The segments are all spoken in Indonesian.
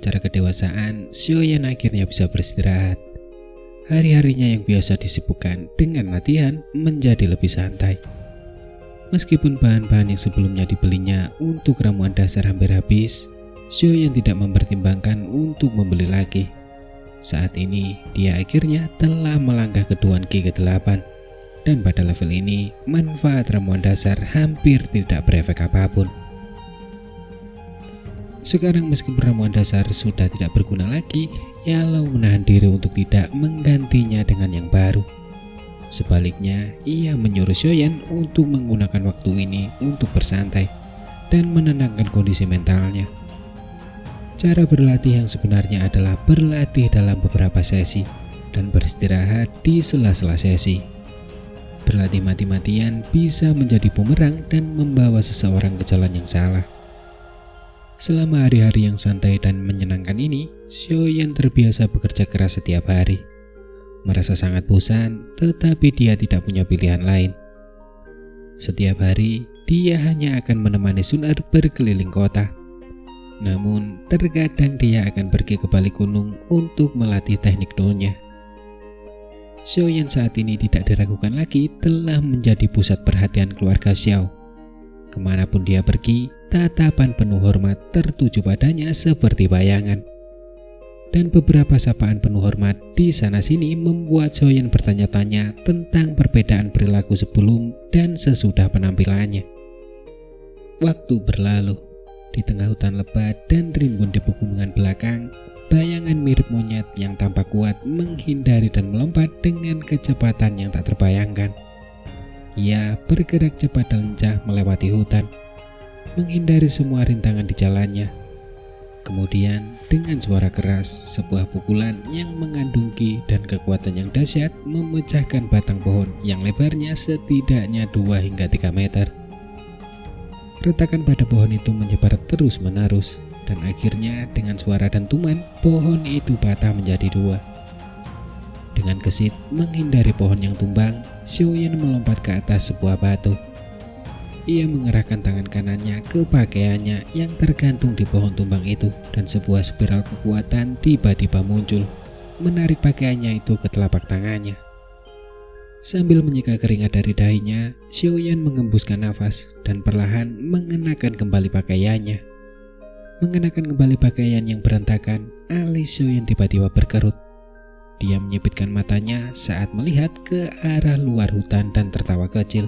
acara kedewasaan, Xiaoyan akhirnya bisa beristirahat. Hari-harinya yang biasa disibukkan dengan latihan menjadi lebih santai. Meskipun bahan-bahan yang sebelumnya dibelinya untuk ramuan dasar hampir habis, Xiaoyan tidak mempertimbangkan untuk membeli lagi. Saat ini, dia akhirnya telah melangkah ke Duan Qi ke-8. Dan pada level ini, manfaat ramuan dasar hampir tidak berefek apapun. Sekarang meskipun ramuan dasar sudah tidak berguna lagi, Yalou menahan diri untuk tidak menggantinya dengan yang baru. Sebaliknya, ia menyuruh Xiaoyan untuk menggunakan waktu ini untuk bersantai dan menenangkan kondisi mentalnya. Cara berlatih yang sebenarnya adalah berlatih dalam beberapa sesi dan beristirahat di sela-sela sesi. Berlatih mati-matian bisa menjadi bumerang dan membawa seseorang ke jalan yang salah. Selama hari-hari yang santai dan menyenangkan ini, Xiaoyan terbiasa bekerja keras setiap hari. Merasa sangat bosan, tetapi dia tidak punya pilihan lain. Setiap hari, dia hanya akan menemani Sun Er berkeliling kota. Namun, terkadang dia akan pergi ke balik gunung untuk melatih teknik donya. Xiaoyan saat ini tidak diragukan lagi telah menjadi pusat perhatian keluarga Xiao. Kemanapun dia pergi, tatapan penuh hormat tertuju padanya seperti bayangan. Dan beberapa sapaan penuh hormat di sana-sini membuat Xiaoyan bertanya-tanya tentang perbedaan perilaku sebelum dan sesudah penampilannya. Waktu berlalu. Di tengah hutan lebat dan rimbun di pegunungan belakang, bayangan mirip monyet yang tampak kuat menghindari dan melompat dengan kecepatan yang tak terbayangkan. Ia bergerak cepat dan lincah melewati hutan, menghindari semua rintangan di jalannya. Kemudian, dengan suara keras, sebuah pukulan yang mengandung ki dan kekuatan yang dahsyat memecahkan batang pohon yang lebarnya setidaknya 2 hingga 3 meter. Retakan pada pohon itu menyebar terus-menerus, dan akhirnya dengan suara dentuman, pohon itu patah menjadi 2. Dengan gesit menghindari pohon yang tumbang, Xiaoyan melompat ke atas sebuah batu. Ia mengerahkan tangan kanannya ke pakaiannya yang tergantung di pohon tumbang itu, dan sebuah spiral kekuatan tiba-tiba muncul, menarik pakaiannya itu ke telapak tangannya. Sambil menyeka keringat dari dahinya, Xiaoyan mengembuskan nafas dan perlahan mengenakan kembali pakaiannya. Mengenakan kembali pakaian yang berantakan, alis Xiaoyan tiba-tiba berkerut. Dia menyipitkan matanya saat melihat ke arah luar hutan dan tertawa kecil.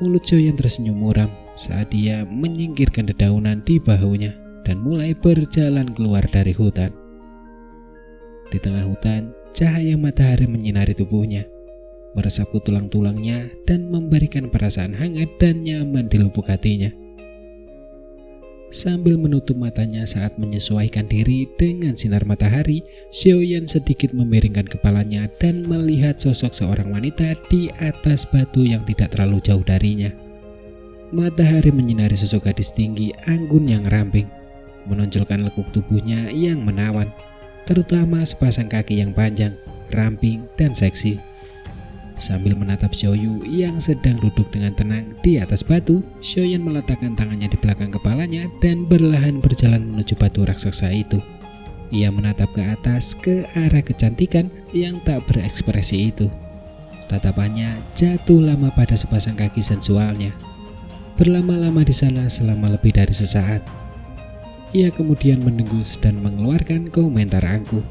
Mulut Xiaoyan tersenyum muram saat dia menyingkirkan dedaunan di bahunya dan mulai berjalan keluar dari hutan. Di tengah hutan, cahaya matahari menyinari tubuhnya, meresap ke tulang-tulangnya dan memberikan perasaan hangat dan nyaman di lubuk hatinya. Sambil menutup matanya saat menyesuaikan diri dengan sinar matahari, Xiaoyan sedikit memiringkan kepalanya dan melihat sosok seorang wanita di atas batu yang tidak terlalu jauh darinya. Matahari menyinari sosok gadis tinggi anggun yang ramping, menonjolkan lekuk tubuhnya yang menawan, terutama sepasang kaki yang panjang, ramping, dan seksi. Sambil menatap Xiaoyu yang sedang duduk dengan tenang di atas batu, Xiaoyan meletakkan tangannya di belakang kepalanya dan perlahan berjalan menuju batu raksasa itu. Ia menatap ke atas ke arah kecantikan yang tak berekspresi itu. Tatapannya jatuh lama pada sepasang kaki sensualnya. Berlama-lama di sana selama lebih dari sesaat. Ia kemudian mendengus dan mengeluarkan komentar angkuh.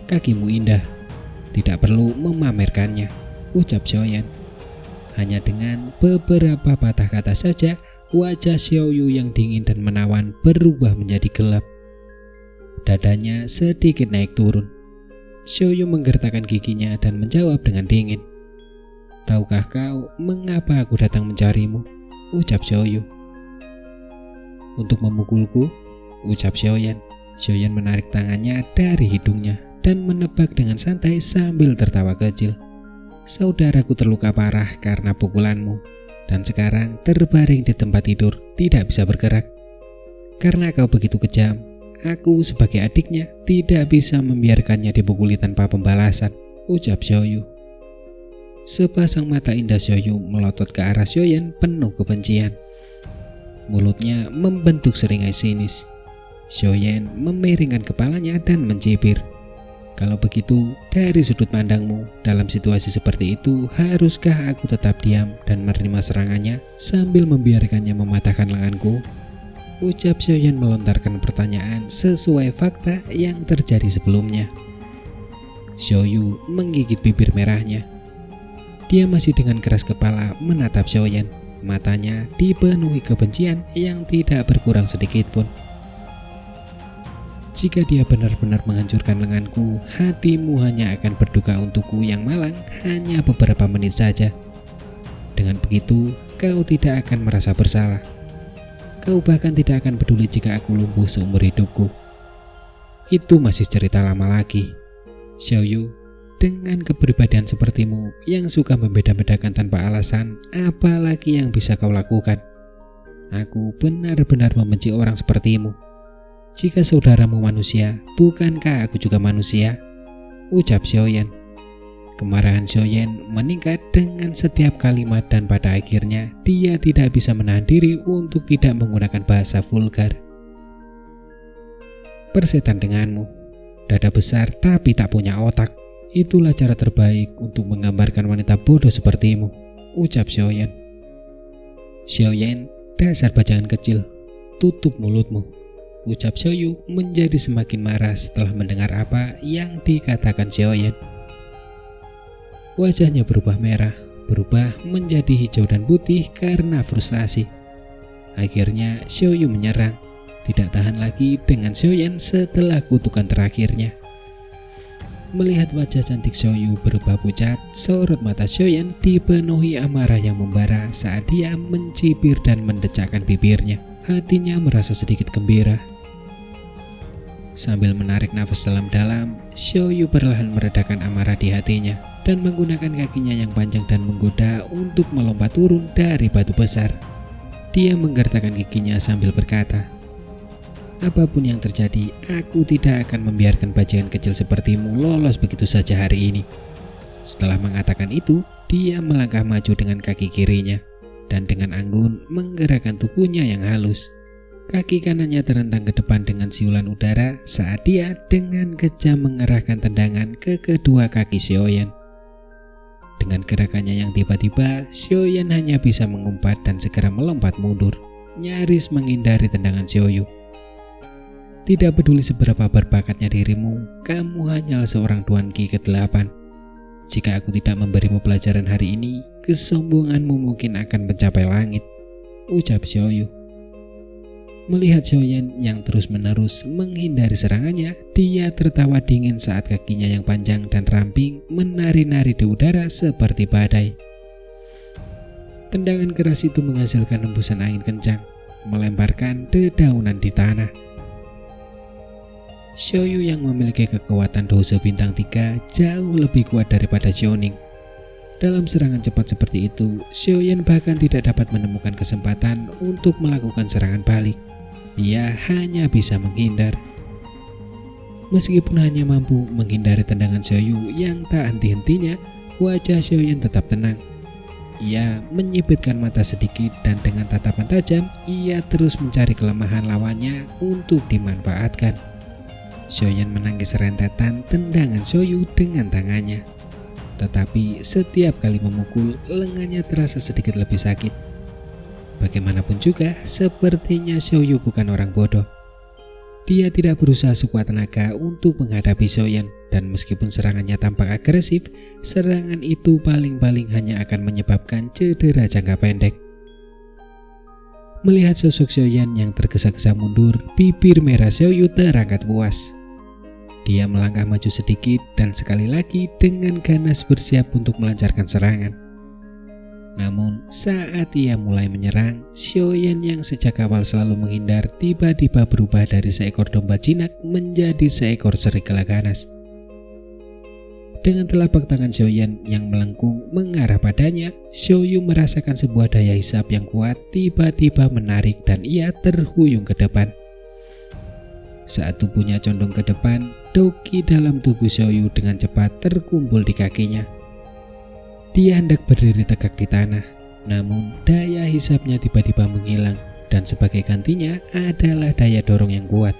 "Kakimu indah, tidak perlu memamerkannya," ucap Xiaoyan. Hanya dengan beberapa patah kata saja, wajah Xiaoyu yang dingin dan menawan berubah menjadi gelap. Dadanya sedikit naik turun. Xiaoyu menggertakkan giginya dan menjawab dengan dingin. "Tahukah kau mengapa aku datang mencarimu?" ucap Xiaoyu. "Untuk memukulku?" ucap Xiaoyan. Xiaoyan menarik tangannya dari hidungnya dan menebak dengan santai sambil tertawa kecil. "Saudaraku terluka parah karena pukulanmu, dan sekarang terbaring di tempat tidur, tidak bisa bergerak. Karena kau begitu kejam, aku sebagai adiknya tidak bisa membiarkannya dipukuli tanpa pembalasan," ucap Xiaoyu. Sepasang mata indah Xiaoyu melotot ke arah Xiaoyan penuh kebencian. Mulutnya membentuk seringai sinis. Xiaoyan memiringkan kepalanya dan mencibir. Kalau begitu, dari sudut pandangmu, dalam situasi seperti itu, haruskah aku tetap diam dan menerima serangannya sambil membiarkannya mematahkan lenganku? Ucap Xiaoyan melontarkan pertanyaan sesuai fakta yang terjadi sebelumnya. Xiaoyu menggigit bibir merahnya. Dia masih dengan keras kepala menatap Xiaoyan. Matanya dipenuhi kebencian yang tidak berkurang sedikit pun. Jika dia benar-benar menghancurkan lenganku, hatimu hanya akan berduka untukku yang malang hanya beberapa menit saja. Dengan begitu, kau tidak akan merasa bersalah. Kau bahkan tidak akan peduli jika aku lumpuh seumur hidupku. Itu masih cerita lama lagi. Xiaoyu, dengan kepribadian sepertimu yang suka membeda-bedakan tanpa alasan, apalagi yang bisa kau lakukan? Aku benar-benar membenci orang sepertimu. Jika saudaramu manusia, bukankah aku juga manusia? Ucap Xiaoyan. Kemarahan Xiaoyan meningkat dengan setiap kalimat dan pada akhirnya dia tidak bisa menahan diri untuk tidak menggunakan bahasa vulgar. Persetan denganmu, dada besar tapi tak punya otak. Itulah cara terbaik untuk menggambarkan wanita bodoh sepertimu, ucap Xiaoyan. Xiaoyan, dasar bajangan kecil, tutup mulutmu, ucap Xiaoyu menjadi semakin marah setelah mendengar apa yang dikatakan Xiaoyan. Wajahnya berubah merah, berubah menjadi hijau dan putih karena frustasi. Akhirnya Xiaoyu menyerang, tidak tahan lagi dengan Xiaoyan setelah kutukan terakhirnya. Melihat wajah cantik Xiaoyu berubah pucat, sorot mata Xiaoyan dipenuhi amarah yang membara saat dia mencibir dan mendecakkan bibirnya. Hatinya merasa sedikit gembira. Sambil menarik nafas dalam-dalam, Xiaoyu perlahan meredakan amarah di hatinya dan menggunakan kakinya yang panjang dan menggoda untuk melompat turun dari batu besar. Dia menggertakkan giginya sambil berkata, "Apapun yang terjadi, aku tidak akan membiarkan bajingan kecil sepertimu lolos begitu saja hari ini." Setelah mengatakan itu, dia melangkah maju dengan kaki kirinya dan dengan anggun menggerakkan tubuhnya yang halus. Kaki kanannya terentang ke depan dengan siulan udara saat dia dengan kejam mengerahkan tendangan ke kedua kaki Xiaoyan. Dengan gerakannya yang tiba-tiba, Xiaoyan hanya bisa mengumpat dan segera melompat mundur, nyaris menghindari tendangan Xiaoyu. Tidak peduli seberapa berbakatnya dirimu, kamu hanyalah seorang Tuan Qi ke-8. Jika aku tidak memberimu pelajaran hari ini, kesombonganmu mungkin akan mencapai langit, ucap Xiaoyu. Melihat Xiaoyan yang terus-menerus menghindari serangannya, dia tertawa dingin saat kakinya yang panjang dan ramping menari-nari di udara seperti badai. Tendangan keras itu menghasilkan hembusan angin kencang, melemparkan dedaunan di tanah. Xiaoyu yang memiliki kekuatan dosa bintang 3 jauh lebih kuat daripada Xiaoning. Dalam serangan cepat seperti itu, Xiaoyan bahkan tidak dapat menemukan kesempatan untuk melakukan serangan balik. Dia hanya bisa menghindar. Meskipun hanya mampu menghindari tendangan Xiaoyu yang tak henti-hentinya, wajah Xiaoyan tetap tenang. Ia menyipitkan mata sedikit dan dengan tatapan tajam, ia terus mencari kelemahan lawannya untuk dimanfaatkan. Xiaoyan menangkis rentetan tendangan Xiaoyu dengan tangannya. Tetapi setiap kali memukul, lengannya terasa sedikit lebih sakit. Bagaimanapun juga, sepertinya Xiaoyu bukan orang bodoh. Dia tidak berusaha sekuat tenaga untuk menghadapi Xiaoyan, dan meskipun serangannya tampak agresif, serangan itu paling-paling hanya akan menyebabkan cedera jangka pendek. Melihat sosok Xiaoyan yang tergesa-gesa mundur, bibir merah Xiaoyu terangkat puas. Dia melangkah maju sedikit dan sekali lagi dengan ganas bersiap untuk melancarkan serangan. Namun saat ia mulai menyerang, Xiaoyan yang sejak awal selalu menghindar tiba-tiba berubah dari seekor domba jinak menjadi seekor serigala ganas. Dengan telapak tangan Xiaoyan yang melengkung mengarah padanya, Xiaoyu merasakan sebuah daya hisap yang kuat tiba-tiba menarik dan ia terhuyung ke depan. Saat tubuhnya condong ke depan, doki dalam tubuh Xiaoyu dengan cepat terkumpul di kakinya. Dia hendak berdiri tegak di tanah, namun daya hisapnya tiba-tiba menghilang dan sebagai gantinya adalah daya dorong yang kuat.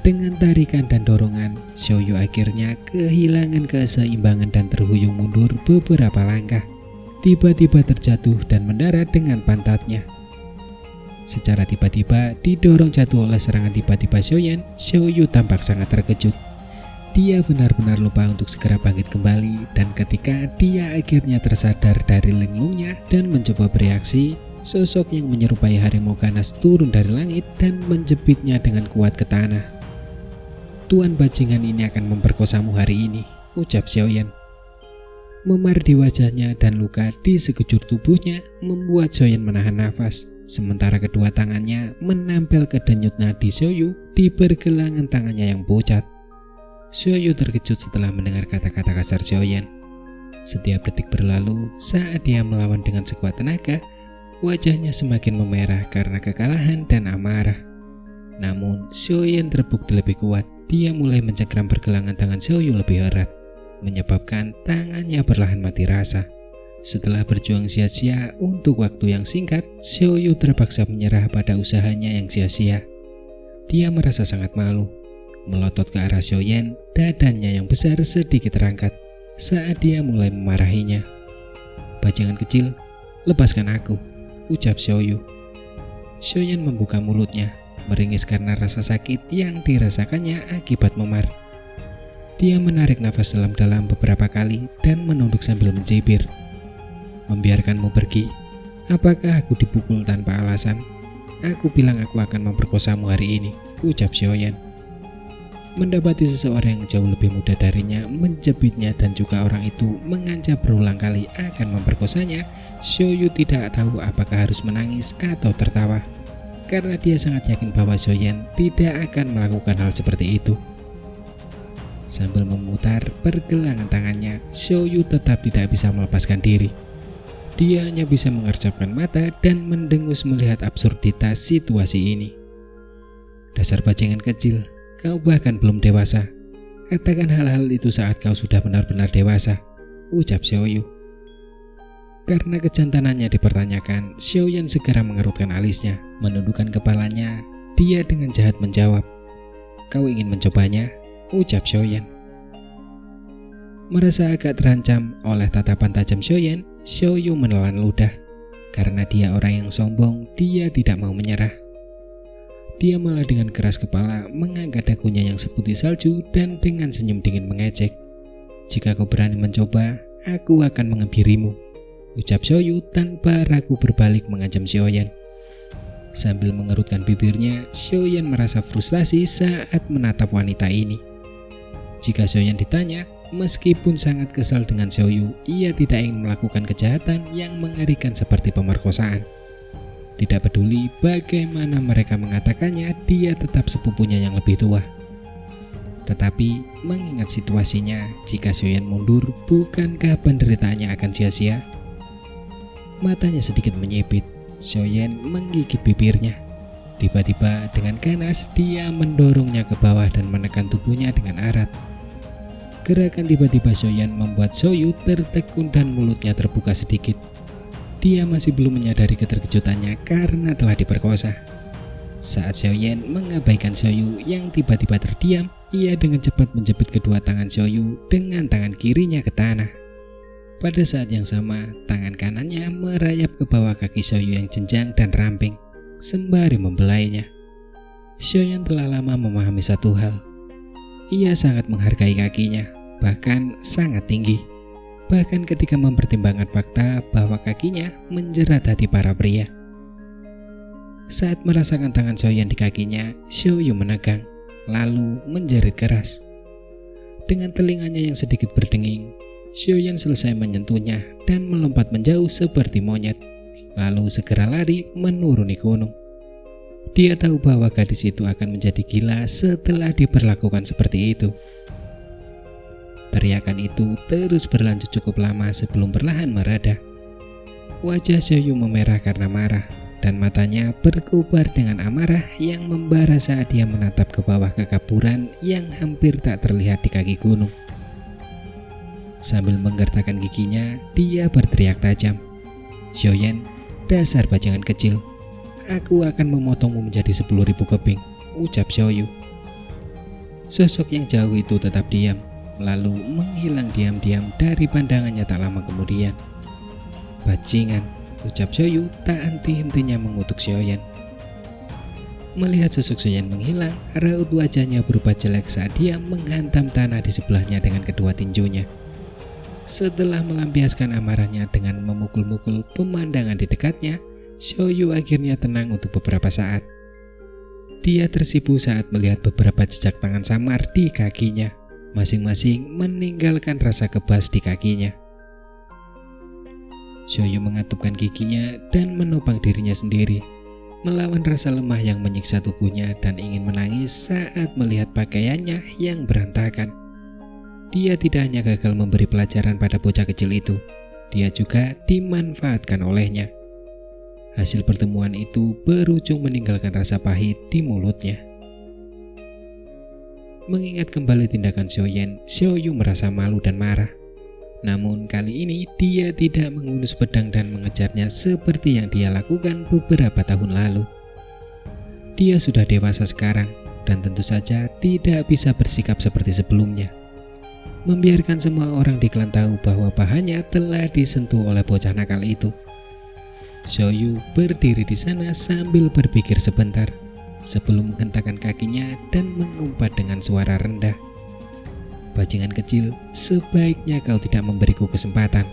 Dengan tarikan dan dorongan, Xiaoyu akhirnya kehilangan keseimbangan dan terhuyung mundur beberapa langkah. Tiba-tiba terjatuh dan mendarat dengan pantatnya. Secara tiba-tiba didorong jatuh oleh serangan tiba-tiba Xiaoyan, Xiaoyu tampak sangat terkejut. Dia benar-benar lupa untuk segera bangkit kembali, dan ketika dia akhirnya tersadar dari linglungnya dan mencoba bereaksi, sosok yang menyerupai harimau ganas turun dari langit dan menjepitnya dengan kuat ke tanah. "Tuan bajingan ini akan memperkosamu hari ini," ucap Xiaoyan. Memar di wajahnya dan luka di sekujur tubuhnya membuat Xiaoyan menahan nafas, sementara kedua tangannya menempel ke denyut nadi Xiaoyu di pergelangan tangannya yang pucat. Xiaoyu terkejut setelah mendengar kata-kata kasar Xiaoyan. Setiap detik berlalu saat dia melawan dengan sekuat tenaga, wajahnya semakin memerah karena kekalahan dan amarah. Namun Xiaoyan terbukti lebih kuat. Dia mulai mencengkram pergelangan tangan Xiaoyu lebih erat, menyebabkan tangannya perlahan mati rasa. Setelah berjuang sia-sia untuk waktu yang singkat, Xiaoyu terpaksa menyerah pada usahanya yang sia-sia. Dia merasa sangat malu. Melotot ke arah Xiaoyan, dadanya yang besar sedikit terangkat saat dia mulai memarahinya. "Bajingan kecil, lepaskan aku," ucap Xiaoyu. Xiaoyan membuka mulutnya, meringis karena rasa sakit yang dirasakannya akibat memar. Dia menarik nafas dalam-dalam beberapa kali dan menunduk sambil mencibir. "Membiarkanmu pergi? Apakah aku dipukul tanpa alasan? Aku bilang aku akan memperkosamu hari ini," ucap Xiaoyan. Mendapati seseorang yang jauh lebih muda darinya menjepitnya dan juga orang itu mengancam berulang kali akan memperkosanya, Xiaoyu tidak tahu apakah harus menangis atau tertawa, karena dia sangat yakin bahwa Xiaoyan tidak akan melakukan hal seperti itu. Sambil memutar pergelangan tangannya, Xiaoyu tetap tidak bisa melepaskan diri. Dia hanya bisa mengercapkan mata dan mendengus melihat absurditas situasi ini. "Dasar bajingan kecil, kau bahkan belum dewasa. Katakan hal-hal itu saat kau sudah benar-benar dewasa," ucap Xiaoyu. Karena kejantanannya dipertanyakan, Xiaoyan segera mengerutkan alisnya, menundukkan kepalanya. Dia dengan jahat menjawab, "Kau ingin mencobanya?" ucap Xiaoyan. Merasa agak terancam oleh tatapan tajam Xiaoyan, Xiaoyu menelan ludah. Karena dia orang yang sombong, dia tidak mau menyerah. Dia malah dengan keras kepala mengangkat dagunya yang seputih salju dan dengan senyum dingin mengejek. "Jika kau berani mencoba, aku akan mengebirimu," ucap Xiaoyu tanpa ragu berbalik mengancam Xiaoyan. Sambil mengerutkan bibirnya, Xiaoyan merasa frustasi saat menatap wanita ini. Jika Xiaoyan ditanya, meskipun sangat kesal dengan Xiaoyu, ia tidak ingin melakukan kejahatan yang mengerikan seperti pemerkosaan. Tidak peduli bagaimana mereka mengatakannya, dia tetap sepupunya yang lebih tua. Tetapi mengingat situasinya, jika Xiaoyan mundur, bukankah penderitaannya akan sia-sia? Matanya sedikit menyipit, Xiaoyan menggigit bibirnya. Tiba-tiba dengan ganas dia mendorongnya ke bawah dan menekan tubuhnya dengan erat. Gerakan tiba-tiba Xiaoyan membuat Xiaoyu tertekun dan mulutnya terbuka sedikit. Dia masih belum menyadari keterkejutannya karena telah diperkosa. Saat Xiaoyan mengabaikan Xiaoyu yang tiba-tiba terdiam, ia dengan cepat menjepit kedua tangan Xiaoyu dengan tangan kirinya ke tanah. Pada saat yang sama, tangan kanannya merayap ke bawah kaki Xiaoyu yang jenjang dan ramping, sembari membelainya. Xiaoyan telah lama memahami satu hal. Ia sangat menghargai kakinya, bahkan sangat tinggi. Bahkan ketika mempertimbangkan fakta bahwa kakinya menjerat hati para pria. Saat merasakan tangan Xiaoyan di kakinya, Xiaoyu menegang, lalu menjerit keras. Dengan telinganya yang sedikit berdenging, Xiaoyan selesai menyentuhnya dan melompat menjauh seperti monyet, lalu segera lari menuruni gunung. Dia tahu bahwa gadis itu akan menjadi gila setelah diperlakukan seperti itu. Teriakan itu terus berlanjut cukup lama sebelum perlahan mereda. Wajah Xiaoyu memerah karena marah, dan matanya berkobar dengan amarah yang membara saat dia menatap ke bawah kekaburan yang hampir tak terlihat di kaki gunung. Sambil menggertakkan giginya, dia berteriak tajam, "Xiaoyan, dasar bajingan kecil, aku akan memotongmu menjadi 10.000 keping," ucap Xiaoyu. Sosok yang jauh itu tetap diam, lalu menghilang diam-diam dari pandangannya tak lama kemudian. "Bajingan," ucap Xiaoyu tak henti-hentinya mengutuk Xiaoyan. Melihat sosok Xiaoyan menghilang, raut wajahnya berubah jelek saat dia menghantam tanah di sebelahnya dengan kedua tinjunya. Setelah melampiaskan amarahnya dengan memukul-mukul pemandangan di dekatnya, Xiaoyu akhirnya tenang untuk beberapa saat. Dia tersipu saat melihat beberapa jejak tangan samar di kakinya, masing-masing meninggalkan rasa kebas di kakinya. Xiaoyu mengatupkan giginya dan menopang dirinya sendiri, melawan rasa lemah yang menyiksa tubuhnya dan ingin menangis saat melihat pakaiannya yang berantakan. Dia tidak hanya gagal memberi pelajaran pada bocah kecil itu, dia juga dimanfaatkan olehnya. Hasil pertemuan itu berujung meninggalkan rasa pahit di mulutnya. Mengingat kembali tindakan Xiaoyan, Xiaoyu merasa malu dan marah. Namun kali ini dia tidak mengunus pedang dan mengejarnya seperti yang dia lakukan beberapa tahun lalu. Dia sudah dewasa sekarang dan tentu saja tidak bisa bersikap seperti sebelumnya. Membiarkan semua orang di klan tahu bahwa pahanya telah disentuh oleh bocah nakal itu. Xiaoyu berdiri di sana sambil berpikir sebentar sebelum menghentakkan kakinya dan mengumpat dengan suara rendah. "Bajingan kecil, sebaiknya kau tidak memberiku kesempatan.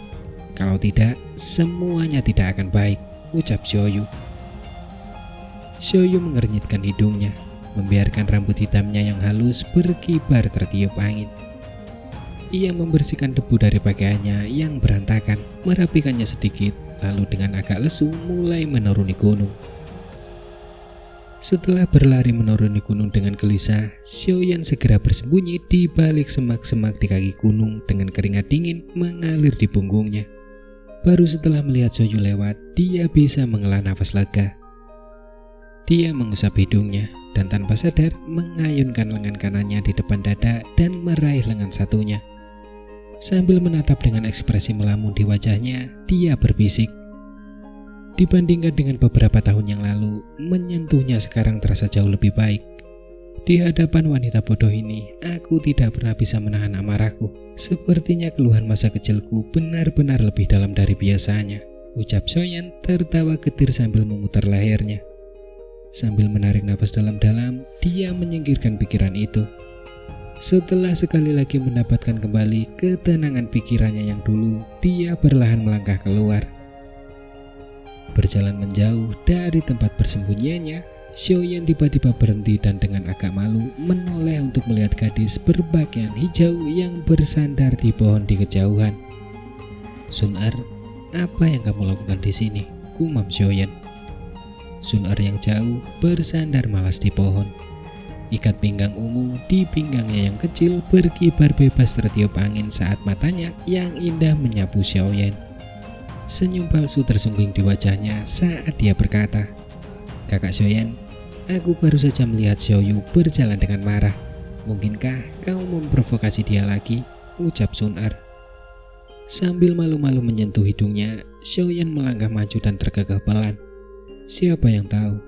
Kalau tidak, semuanya tidak akan baik," ucap Xiaoyu. Xiaoyu mengernyitkan hidungnya, membiarkan rambut hitamnya yang halus berkibar tertiup angin. Ia membersihkan debu dari pakaiannya yang berantakan, merapikannya sedikit, lalu dengan agak lesu mulai menuruni gunung. Setelah berlari menuruni gunung dengan gelisah, Xiaoyan segera bersembunyi di balik semak-semak di kaki gunung dengan keringat dingin mengalir di punggungnya. Baru setelah melihat Xiaoyu lewat, dia bisa menghela nafas lega. Dia mengusap hidungnya dan tanpa sadar mengayunkan lengan kanannya di depan dada dan meraih lengan satunya. Sambil menatap dengan ekspresi melamun di wajahnya, dia berbisik. Dibandingkan dengan beberapa tahun yang lalu, menyentuhnya sekarang terasa jauh lebih baik. Di hadapan wanita bodoh ini, aku tidak pernah bisa menahan amarahku. Sepertinya keluhan masa kecilku benar-benar lebih dalam dari biasanya, ucap Xiaoyan tertawa getir sambil memutar lehernya. Sambil menarik nafas dalam-dalam, dia menyingkirkan pikiran itu. Setelah sekali lagi mendapatkan kembali ketenangan pikirannya yang dulu, dia perlahan melangkah keluar. Berjalan menjauh dari tempat persembunyiannya, Xiaoyan tiba-tiba berhenti dan dengan agak malu menoleh untuk melihat gadis berpakaian hijau yang bersandar di pohon di kejauhan. "Sun-er, apa yang kamu lakukan di sini?" gumam Xiaoyan. Sun-er yang jauh bersandar malas di pohon. Ikat pinggang ungu di pinggangnya yang kecil berkibar bebas tertiup angin saat matanya yang indah menyapu Xiaoyan. Senyum palsu tersungking di wajahnya saat dia berkata, "Kakak Xiaoyan, aku baru saja melihat Xiaoyu berjalan dengan marah. Mungkinkah kau memprovokasi dia lagi?" ucap Sun-er. Sambil malu-malu menyentuh hidungnya, Xiaoyan melangkah maju dan tergagah pelan. Siapa yang tahu?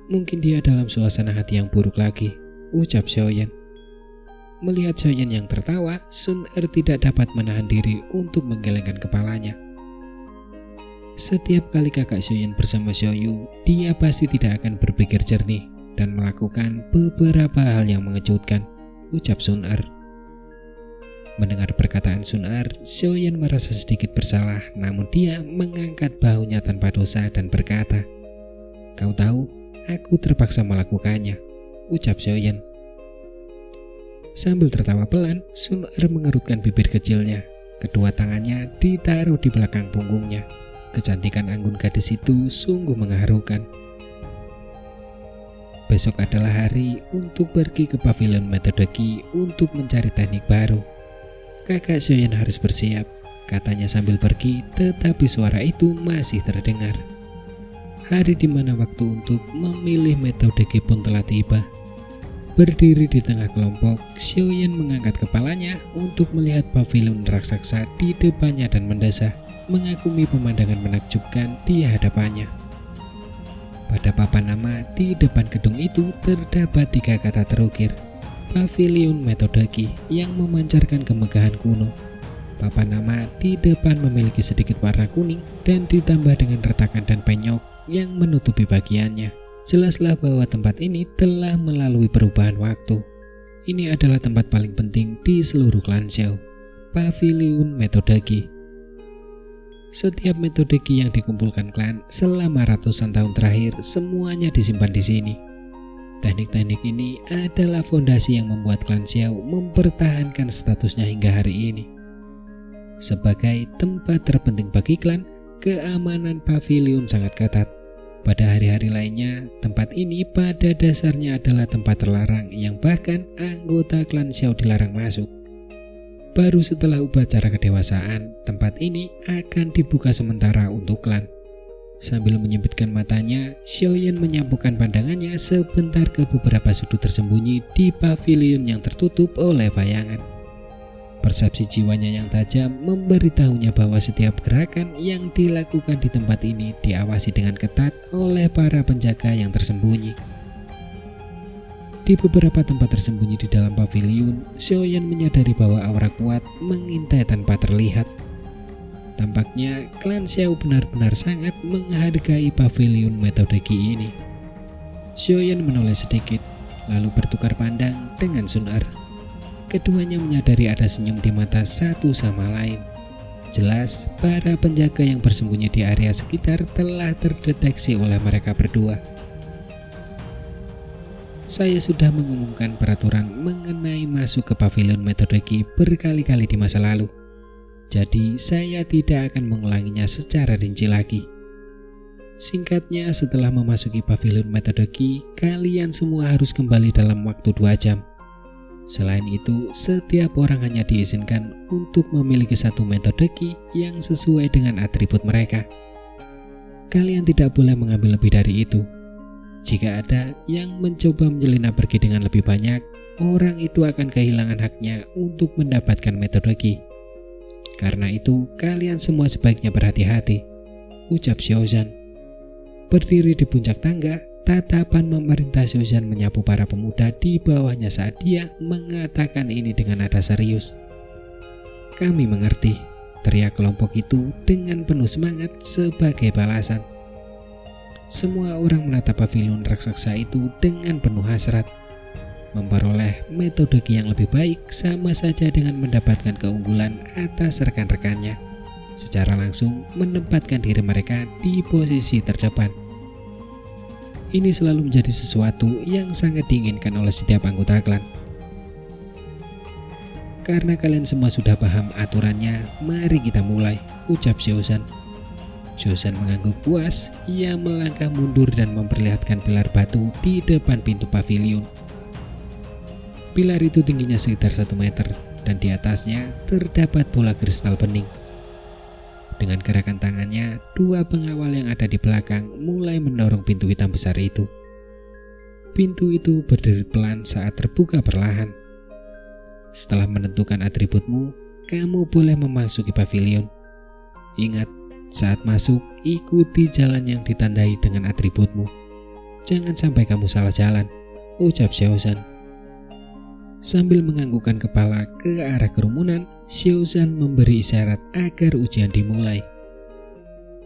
Mungkin dia dalam suasana hati yang buruk lagi, ucap Xiaoyan. Melihat Xiaoyan yang tertawa, Sun-er tidak dapat menahan diri untuk menggelengkan kepalanya. Setiap kali kakak Xiaoyan bersama Xiaoyu, dia pasti tidak akan berpikir jernih dan melakukan beberapa hal yang mengejutkan, ucap Sun-er. Mendengar perkataan Sun-er, Xiaoyan merasa sedikit bersalah, namun dia mengangkat bahunya tanpa dosa dan berkata, "Kau tahu, aku terpaksa melakukannya," ucap Xiaoyan. Sambil tertawa pelan, Sun-er mengerutkan bibir kecilnya. Kedua tangannya ditaruh di belakang punggungnya. Kecantikan anggun gadis itu sungguh mengharukan. Besok adalah hari untuk pergi ke pavilion metode Qi untuk mencari teknik baru. Kakak Xiaoyan harus bersiap, katanya sambil pergi, tetapi suara itu masih terdengar. Hari di mana waktu untuk memilih metode Qi pun telah tiba. Berdiri di tengah kelompok, Xiaoyan mengangkat kepalanya untuk melihat pavilion raksasa di depannya dan mendesah, mengagumi pemandangan menakjubkan di hadapannya. Pada papan nama di depan gedung itu terdapat 3 kata terukir, Paviliun Metodeki yang memancarkan kemegahan kuno. Papan nama di depan memiliki sedikit warna kuning dan ditambah dengan retakan dan penyok yang menutupi bagiannya. Jelaslah bahwa tempat ini telah melalui perubahan waktu. Ini adalah tempat paling penting di seluruh klan Xiao, Paviliun Metodeki. Setiap metodeki yang dikumpulkan klan selama ratusan tahun terakhir semuanya disimpan di sini. Teknik-teknik ini adalah fondasi yang membuat klan Xiao mempertahankan statusnya hingga hari ini. Sebagai tempat terpenting bagi klan, keamanan pavilion sangat ketat. Pada hari-hari lainnya, tempat ini pada dasarnya adalah tempat terlarang yang bahkan anggota klan Xiao dilarang masuk. Baru setelah upacara kedewasaan, tempat ini akan dibuka sementara untuk klan. Sambil menyempitkan matanya, Xiaoyan menyambungkan pandangannya sebentar ke beberapa sudut tersembunyi di pavilion yang tertutup oleh bayangan. Persepsi jiwanya yang tajam memberitahunya bahwa setiap gerakan yang dilakukan di tempat ini diawasi dengan ketat oleh para penjaga yang tersembunyi. Di beberapa tempat tersembunyi di dalam pavilion, Xiaoyan menyadari bahwa aura kuat mengintai tanpa terlihat. Tampaknya klan Xiao benar-benar sangat menghargai pavilion metodeki ini. Xiaoyan menoleh sedikit, lalu bertukar pandang dengan Sun Er. Keduanya menyadari ada senyum di mata satu sama lain. Jelas, para penjaga yang bersembunyi di area sekitar telah terdeteksi oleh mereka berdua. Saya sudah mengumumkan peraturan mengenai masuk ke pavilion metodeki berkali-kali di masa lalu. Jadi saya tidak akan mengulanginya secara rinci lagi. Singkatnya, setelah memasuki pavilion metodeki, kalian semua harus kembali dalam waktu 2 jam. Selain itu, setiap orang hanya diizinkan untuk memiliki satu metodeki yang sesuai dengan atribut mereka. Kalian tidak boleh mengambil lebih dari itu. Jika ada yang mencoba menyelinap pergi dengan lebih banyak, orang itu akan kehilangan haknya untuk mendapatkan metodeki. Karena itu, kalian semua sebaiknya berhati-hati, ucap Xiaozhan. Berdiri di puncak tangga, tatapan memerintah Xiaozhan menyapu para pemuda di bawahnya saat dia mengatakan ini dengan nada serius. Kami mengerti, teriak kelompok itu dengan penuh semangat sebagai balasan. Semua orang menatap pavilion raksasa itu dengan penuh hasrat. Memperoleh metodeki yang lebih baik sama saja dengan mendapatkan keunggulan atas rekan-rekannya. Secara langsung menempatkan diri mereka di posisi terdepan. Ini selalu menjadi sesuatu yang sangat diinginkan oleh setiap anggota klan. Karena kalian semua sudah paham aturannya, mari kita mulai, ucap Xiaozhan. Xiaozhan mengangguk puas, ia melangkah mundur dan memperlihatkan pilar batu di depan pintu pavilion. Pilar itu tingginya sekitar 1 meter dan di atasnya terdapat bola kristal bening. Dengan gerakan tangannya, 2 pengawal yang ada di belakang mulai mendorong pintu hitam besar itu. Pintu itu berdiri pelan saat terbuka perlahan. Setelah menentukan atributmu, kamu boleh memasuki pavilion. Ingat, saat masuk, ikuti jalan yang ditandai dengan atributmu. Jangan sampai kamu salah jalan, ucap Xiaozhan. Sambil menganggukkan kepala ke arah kerumunan, Xiaozhan memberi isyarat agar ujian dimulai.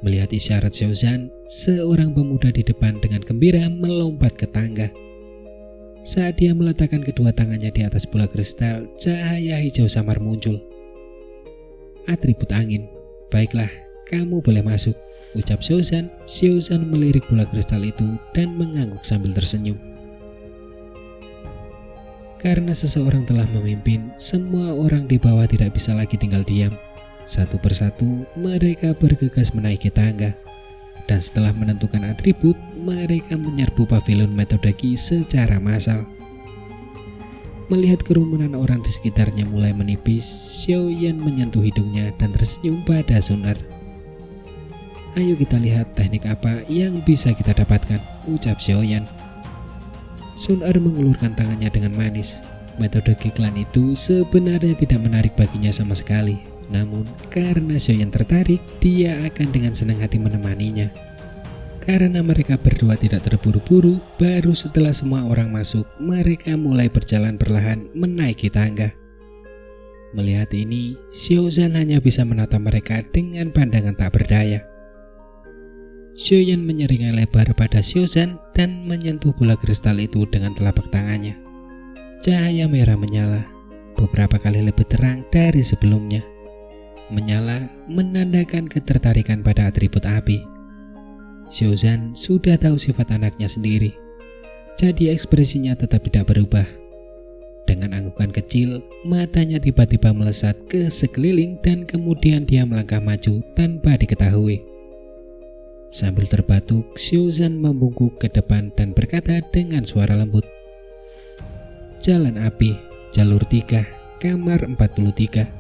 Melihat isyarat Xiaozhan, seorang pemuda di depan dengan gembira melompat ke tangga. Saat dia meletakkan kedua tangannya di atas bola kristal, cahaya hijau samar muncul. Atribut angin, baiklah, kamu boleh masuk, ucap Xiaozhan. Xiaozhan melirik bola kristal itu dan mengangguk sambil tersenyum. Karena seseorang telah memimpin, semua orang di bawah tidak bisa lagi tinggal diam. Satu persatu, mereka bergegas menaiki tangga. Dan setelah menentukan atribut, mereka menyerbu pavilion metodeki secara massal. Melihat kerumunan orang di sekitarnya mulai menipis, Xiaoyan menyentuh hidungnya dan tersenyum pada Sun Er. Ayo kita lihat teknik apa yang bisa kita dapatkan, ucap Xiaoyan. Sun Er mengulurkan tangannya dengan manis. Metodeki klan itu sebenarnya tidak menarik baginya sama sekali. Namun karena Xiaoyan tertarik, dia akan dengan senang hati menemaninya. Karena mereka berdua tidak terburu-buru, baru setelah semua orang masuk, mereka mulai berjalan perlahan menaiki tangga. Melihat ini, Xiaozan hanya bisa menatap mereka dengan pandangan tak berdaya. Xiaoyan menyeringai lebar pada Xiaozan dan menyentuh bola kristal itu dengan telapak tangannya. Cahaya merah menyala, beberapa kali lebih terang dari sebelumnya. Menyala menandakan ketertarikan pada atribut api. Xiaozan sudah tahu sifat anaknya sendiri, jadi ekspresinya tetap tidak berubah. Dengan anggukan kecil, matanya tiba-tiba melesat ke sekeliling dan kemudian dia melangkah maju tanpa diketahui. Sambil terbatuk, Xiaozan membungkuk ke depan dan berkata dengan suara lembut, "Jalan api, jalur 3, kamar 43.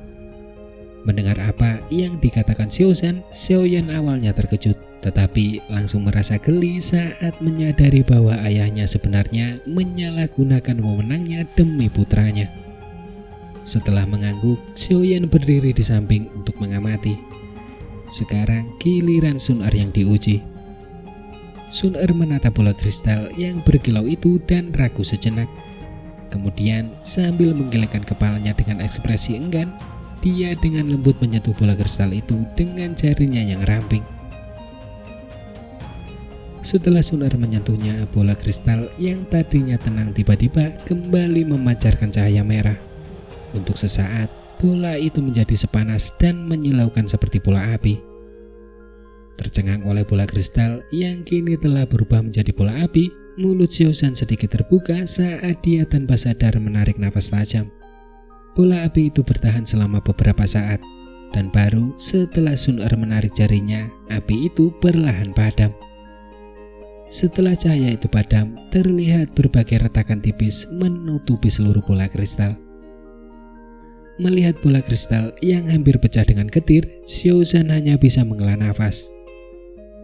Mendengar apa yang dikatakan Xiaozan, Xiaoyan awalnya terkejut, tetapi langsung merasa geli saat menyadari bahwa ayahnya sebenarnya menyalahgunakan wewenangnya demi putranya. Setelah mengangguk, Xiaoyan berdiri di samping untuk mengamati. Sekarang giliran Sun Er yang diuji. Sun Er menatap bola kristal yang berkilau itu dan ragu sejenak. Kemudian sambil menggelengkan kepalanya dengan ekspresi enggan, dia dengan lembut menyentuh bola kristal itu dengan jarinya yang ramping. Setelah Sun Er menyentuhnya, bola kristal yang tadinya tenang tiba-tiba kembali memancarkan cahaya merah. Untuk sesaat, bola itu menjadi sepanas dan menyilaukan seperti bola api. Tercengang oleh bola kristal yang kini telah berubah menjadi bola api, mulut Xiaozan sedikit terbuka saat dia tanpa sadar menarik nafas tajam. Bola api itu bertahan selama beberapa saat, dan baru setelah Sun Er menarik jarinya, api itu perlahan padam. Setelah cahaya itu padam, terlihat berbagai retakan tipis menutupi seluruh bola kristal. Melihat bola kristal yang hampir pecah dengan getir, Xiaozan hanya bisa menghela nafas.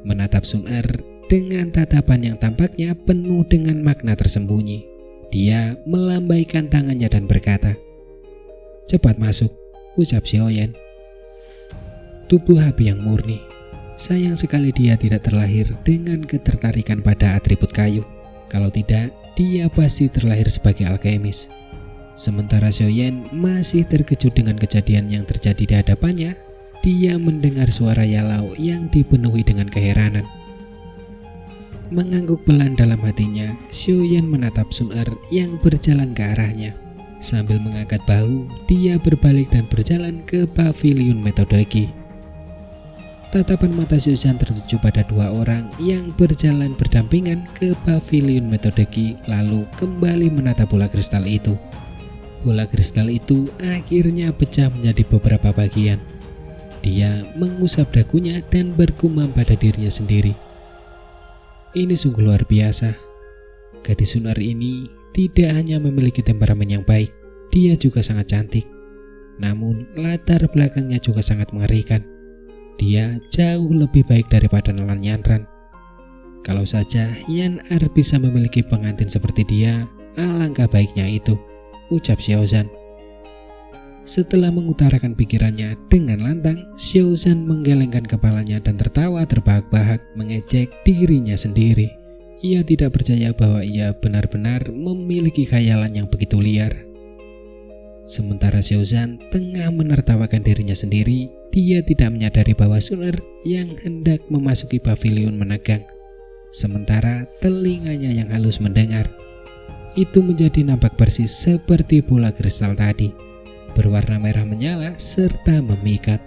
Menatap Sun Er dengan tatapan yang tampaknya penuh dengan makna tersembunyi. Dia melambaikan tangannya dan berkata, "Cepat masuk," ucap Xiaoyan. Tubuh api yang murni. Sayang sekali dia tidak terlahir dengan ketertarikan pada atribut kayu. Kalau tidak, dia pasti terlahir sebagai alkemis. Sementara Xiaoyan masih terkejut dengan kejadian yang terjadi di hadapannya, dia mendengar suara Yalau yang dipenuhi dengan keheranan. Mengangguk pelan dalam hatinya, Xiaoyan menatap Sun Er yang berjalan ke arahnya. Sambil mengangkat bahu, dia berbalik dan berjalan ke paviliun metode Qi. Tatapan mata Xiaozan tertuju pada dua orang yang berjalan berdampingan ke paviliun metode Qi, lalu kembali menatap bola kristal itu. Bola kristal itu akhirnya pecah menjadi beberapa bagian. Dia mengusap dagunya dan bergumam pada dirinya sendiri, "Ini sungguh luar biasa. Gadis Sun Er ini tidak hanya memiliki temperamen yang baik, dia juga sangat cantik. Namun latar belakangnya juga sangat mengerikan. Dia jauh lebih baik daripada Nalan Yanran. Kalau saja Yan Er bisa memiliki pengantin seperti dia, alangkah baiknya itu," ucap Xiaozan. Setelah mengutarakan pikirannya dengan lantang, Xiaozan menggelengkan kepalanya dan tertawa terbahak-bahak mengejek dirinya sendiri. Ia tidak percaya bahwa ia benar-benar memiliki khayalan yang begitu liar. Sementara Xiaozan tengah menertawakan dirinya sendiri, dia tidak menyadari bahwa Sun Er yang hendak memasuki paviliun menegang. Sementara telinganya yang halus mendengar. Itu menjadi nampak persis seperti bola kristal tadi, berwarna merah menyala serta memikat.